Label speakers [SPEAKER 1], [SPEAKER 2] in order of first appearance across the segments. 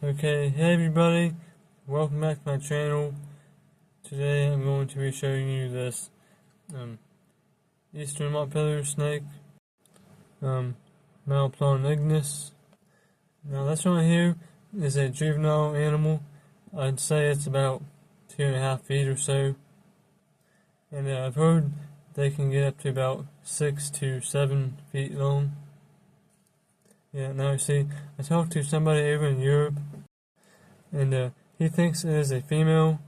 [SPEAKER 1] Okay, hey everybody, welcome back to my channel. Today I'm going to be showing you this eastern Montpellier snake, Malplon ignis. Now this one here is a juvenile animal. I'd say it's about 2.5 feet or so, and I've heard they can get up to about 6 to 7 feet long. Yeah, now you see, I talked to somebody over in Europe, and he thinks it is a female,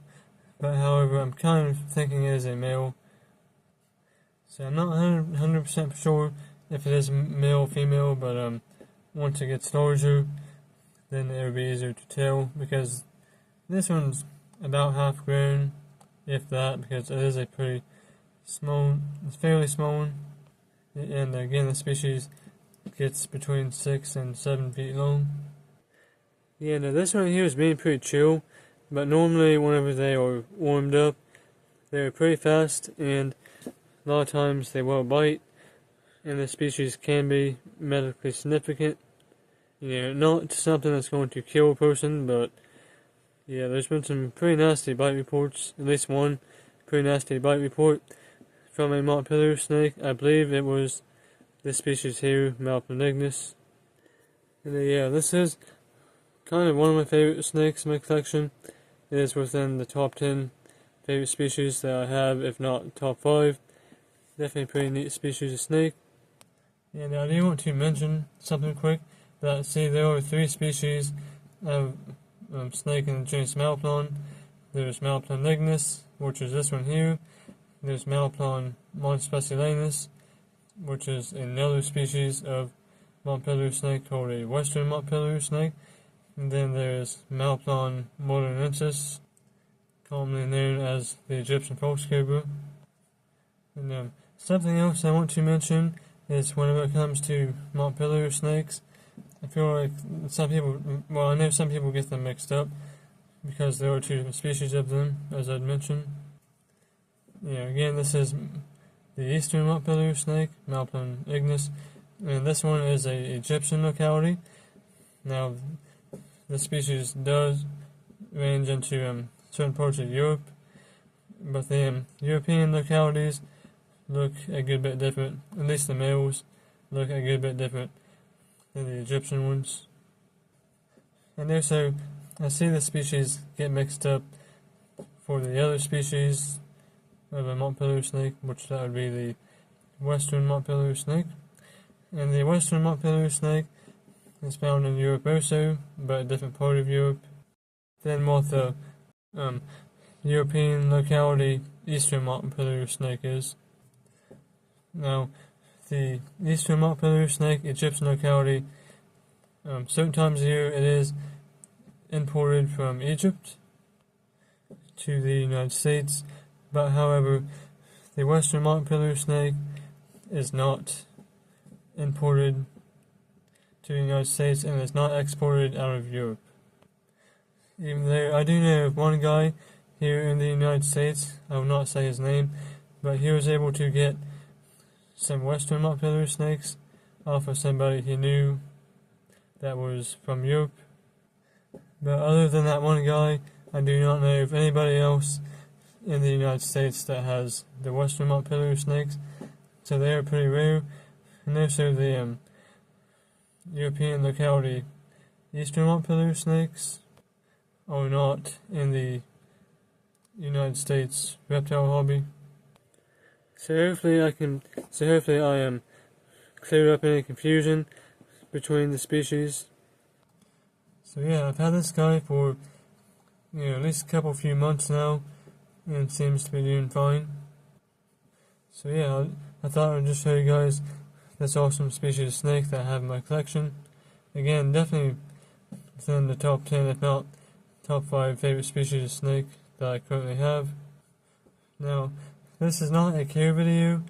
[SPEAKER 1] but however, I'm kind of thinking it is a male. So I'm not 100% sure if it is male or female, but once it gets larger, then it will be easier to tell, because this one's about half grown, if that, because it is a pretty small, it's fairly small one. And again, the species gets between 6 and 7 feet long. Yeah, now this one here is being pretty chill, but normally whenever they are warmed up, they're pretty fast, and a lot of times they will bite, and the species can be medically significant. Not something that's going to kill a person, but yeah, there's been some pretty nasty bite reports, at least one pretty nasty bite report from a Montpellier snake. I believe it was this species here, Malplon ignis. And yeah, this is kind of one of my favorite snakes in my collection. It is within the top 10 favorite species that I have, if not top 5. Definitely a pretty neat species of snake. And I do want to mention something quick, that there are 3 species of snake in the genus Malplon. There's Malplon ignis, which is this one here. There's Malplon montpellier, which is another species of Montpellier snake called a western Montpellier snake. And then there's Malplon modernensis, commonly known as the Egyptian fox cobra. And something else I want to mention is whenever it comes to Montpellier snakes, I feel like I know some people get them mixed up, because there are 2 different species of them, as I'd mentioned. Again, this is the eastern Montpellier snake, Malplon ignis, and this one is a Egyptian locality. Now, the species does range into certain parts of Europe, but the European localities look a good bit different. At least the males look a good bit different than the Egyptian ones. And also, I see the species get mixed up for the other species of a Montpellier snake, which that would be the western Montpellier snake. And the western Montpellier snake is found in Europe also, but a different part of Europe than what the European locality eastern Montpellier snake is. Now, the eastern Montpellier snake, Egyptian locality, certain times of year it is imported from Egypt to the United States, but however, the western Montpellier snake is not imported to the United States and is not exported out of Europe. Even though I do know of one guy here in the United States, I will not say his name, but he was able to get some western Montpellier snakes off of somebody he knew that was from Europe. But other than that one guy, I do not know of anybody else in the United States that has the western Montpellier snakes, so they are pretty rare. And also the European locality eastern Montpellier snakes are not in the United States reptile hobby. So hopefully I am cleared up any confusion between the species. So yeah, I've had this guy for at least a few months now, and seems to be doing fine. So yeah, I thought I'd just show you guys this awesome species of snake that I have in my collection. Again, definitely within the top 10, if not top 5 favorite species of snake that I currently have. Now, this is not a care video,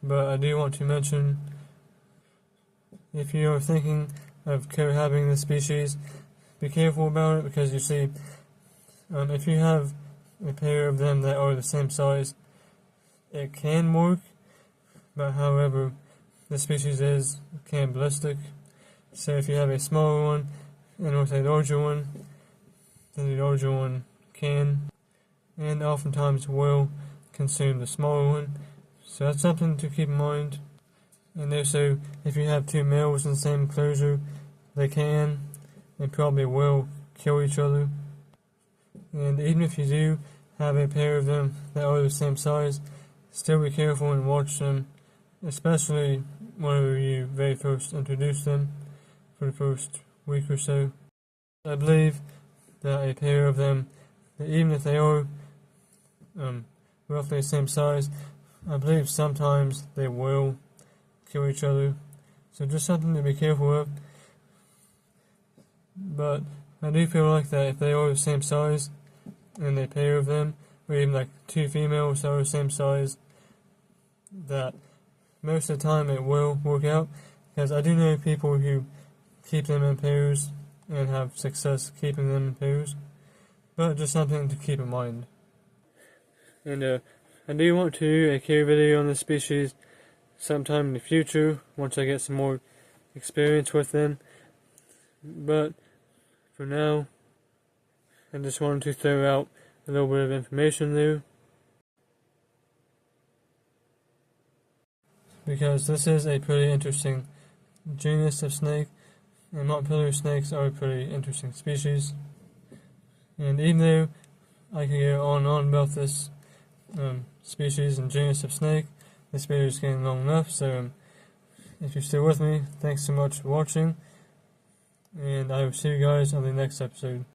[SPEAKER 1] but I do want to mention, if you are thinking of having this species, be careful about it, because you see, if you have a pair of them that are the same size, it can work, but however, the species is cannibalistic, so if you have a smaller one, and with a larger one, then the larger one can, and oftentimes will, consume the smaller one. So that's something to keep in mind. And also, if you have two males in the same enclosure, they can and probably will kill each other. And even if you do have a pair of them that are the same size, still be careful and watch them, especially whenever you very first introduce them for the first week or so. I believe that a pair of them, even if they are roughly the same size, I believe sometimes they will kill each other. So just something to be careful of. But I do feel like that if they are the same size, and a pair of them, or even like two females that are the same size, that most of the time it will work out. Because I do know people who keep them in pairs and have success keeping them in pairs. But just something to keep in mind. And I do want to do a care video on this species sometime in the future, once I get some more experience with them. But for now, I just wanted to throw out a little bit of information there, because this is a pretty interesting genus of snake, and Montpellier snakes are a pretty interesting species. And even though I can go on and on about this species and genus of snake, this video is getting long enough, so if you're still with me, thanks so much for watching, and I will see you guys on the next episode.